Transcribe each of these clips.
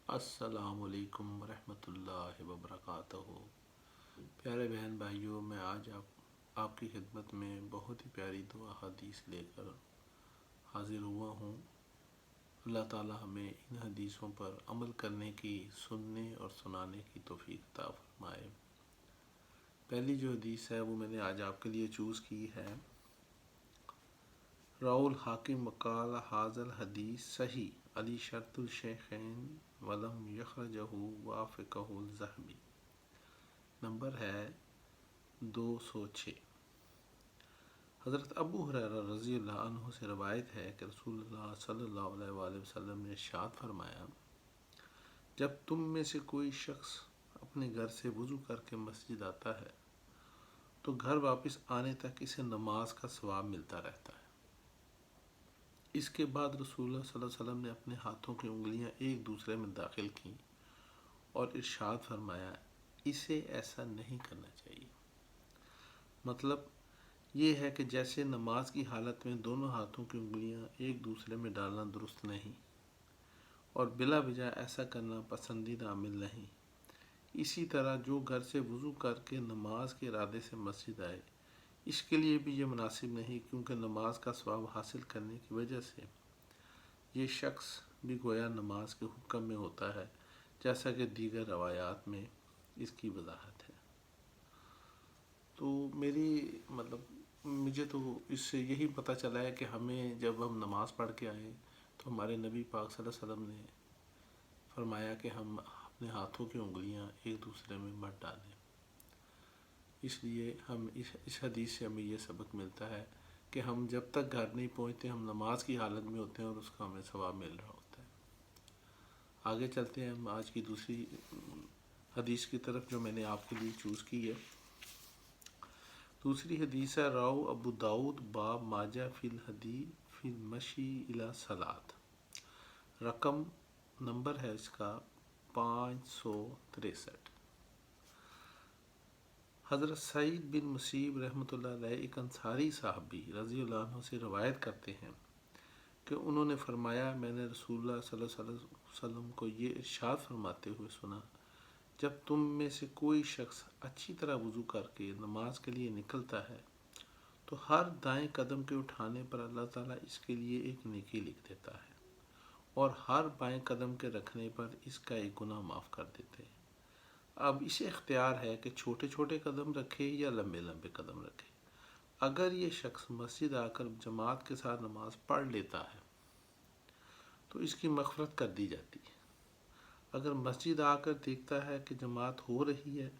अस्सलाम वालेकुम वरहमतुल्लाहि वबरकातुहू। प्यारे बहन भाइयों, मैं आज आपकी खिदमत में बहुत ही प्यारी दुआ हदीस लेकर हाज़िर हुआ हूँ। अल्लाह ताला हमें इन हदीसों पर अमल करने की, सुनने और सुनाने की तौफीक अता फरमाए। पहली जो हदीस है वो मैंने आज आपके लिए चूज़ की है। राउल हाकिम वकाल हाज़ल हदीस सही अली शर्तुल शेखैन वलम यखरजहू वाफ़िक़हुल ज़हबी। नंबर है 206। हज़रत अबू हुरैरा रज़ियल्लाहु अन्हु से रवायत है कि रसूलुल्लाह सल्लल्लाहु अलैहि वसल्लम ने इरशाद फरमाया, जब तुम में से कोई शख्स अपने घर से वज़ू करके मस्जिद आता है तो घर वापस आने तक इसे नमाज का सवाब मिलता रहता है। इसके बाद रसूलुल्लाह सल्लल्लाहु अलैहि वसल्लम ने अपने हाथों की उंगलियां एक दूसरे में दाखिल की और इरशाद फरमाया, इसे ऐसा नहीं करना चाहिए। मतलब ये है कि जैसे नमाज की हालत में दोनों हाथों की उंगलियां एक दूसरे में डालना दुरुस्त नहीं और बिला वजह ऐसा करना पसंदीदा अमल नहीं, इसी तरह जो घर से वज़ू करके नमाज के इरादे से मस्जिद आए इसके लिए भी ये मुनासिब नहीं, क्योंकि नमाज का सवाब हासिल करने की वजह से ये शख्स भी गोया नमाज के हुक्म में होता है, जैसा कि दीगर रवायात में इसकी वजाहत है। तो मुझे तो इससे यही पता चला है कि हमें जब हम नमाज़ पढ़ के आए तो हमारे नबी पाक सल्लल्लाहु अलैहि वसल्लम ने फरमाया कि हम अपने हाथों की उंगलियां एक दूसरे में मत डालें। इसलिए हम इस हदीस से हमें यह सबक मिलता है कि हम जब तक घर नहीं पहुंचते हम नमाज की हालत में होते हैं और उसका हमें सवाब मिल रहा होता है। आगे चलते हैं हम आज की दूसरी हदीस की तरफ जो मैंने आपके लिए चूज़ की है। दूसरी हदीस है राव अबू दाऊद बाब माजा फिल हदी फिल मशी इला सलात। रकम नंबर है इसका 563। हज़रत सईद बिन मुसीब रहमतुल्लाह अलैह एक अंसारी साहबी रज़ियल्लाहु अन्हु से रवायत करते हैं कि उन्होंने फरमाया, मैंने रसूलुल्लाह सल्लल्लाहु अलैहि वसल्लम को ये इरशाद फरमाते हुए सुना, जब तुम में से कोई शख्स अच्छी तरह वज़ू करके नमाज के लिए निकलता है तो हर दाएं कदम के उठाने पर अल्लाह ताला इसके लिए एक नेकी लिख देता है और हर बाएं कदम के रखने पर इसका एक गुनाह माफ़ कर देते हैं। अब इसे इख्तियार है कि छोटे छोटे कदम रखे या लंबे लंबे कदम रखे। अगर ये शख्स मस्जिद आकर जमात के साथ नमाज पढ़ लेता है तो इसकी मग़फ़िरत कर दी जाती है। अगर मस्जिद आकर देखता है कि जमात हो रही है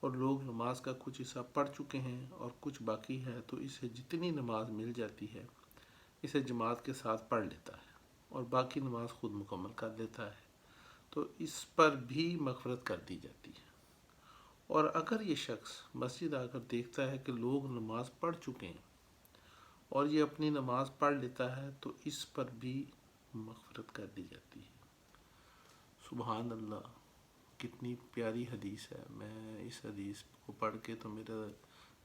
और लोग नमाज का कुछ हिस्सा पढ़ चुके हैं और कुछ बाकी है तो इसे जितनी नमाज मिल जाती है इसे जमात के साथ पढ़ लेता है और बाकी नमाज खुद मुकम्मल कर लेता है, तो इस पर भी मग़फ़िरत कर दी जाती है। और अगर ये शख्स मस्जिद आकर देखता है कि लोग नमाज पढ़ चुके हैं और ये अपनी नमाज पढ़ लेता है तो इस पर भी मग़फ़िरत कर दी जाती है। सुबहान अल्लाह, कितनी प्यारी हदीस है। मैं इस हदीस को पढ़ के तो मेरा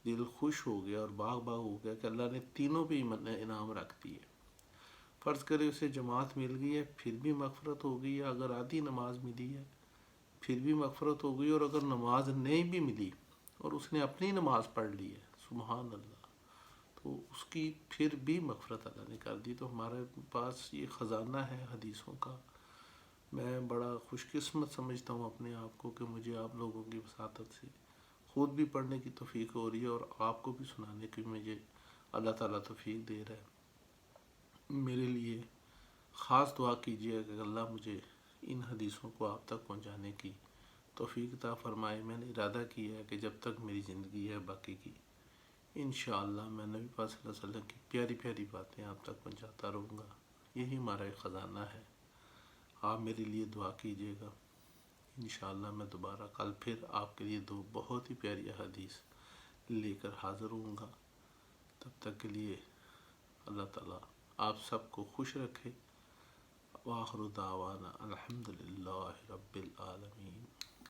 दिल खुश हो गया और बाग बाग हो गया कि अल्लाह ने तीनों पे इनाम रख दिए। फ़र्ज़ करे उसे जमात मिल गई है फिर भी मग़फ़िरत हो गई है, अगर आधी नमाज मिली है फिर भी मग़फ़िरत हो गई, और अगर नमाज नहीं भी मिली और उसने अपनी नमाज पढ़ ली है, सुबहान अल्लाह, तो उसकी फिर भी मग़फ़िरत अल्लाह ने कर दी। तो हमारे पास ये ख़जाना है हदीसों का। मैं बड़ा खुशकिस्मत समझता हूँ अपने आप को कि मुझे आप लोगों की वसातत से ख़ुद भी पढ़ने की तौफ़ीक हो रही है और आपको भी सुनाने की मुझे अल्लाह ताला तौफ़ीक दे रहा है। मेरे लिए ख़ास दुआ कीजिए कि अल्लाह मुझे इन हदीसों को आप तक पहुँचाने की तौफ़ीक अता फ़रमाए। मैंने इरादा किया है कि जब तक मेरी ज़िंदगी है बाकी की, इंशाअल्लाह मैं नबी पाक सल्लल्लाहु अलैहि वसल्लम की प्यारी प्यारी बातें आप तक पहुँचाता रहूँगा। यही हमारा एक ख़जाना है। आप मेरे लिए दुआ कीजिएगा। इंशाअल्लाह मैं दोबारा कल फिर आपके लिए दो बहुत ही प्यारी हदीस लेकर हाज़िर होऊंगा। तब तक के लिए अल्लाह ताला आप सबको खुश रखे। व आखिरु दावाना अल्हम्दुलिल्लाहि रब्बिल आलमीन।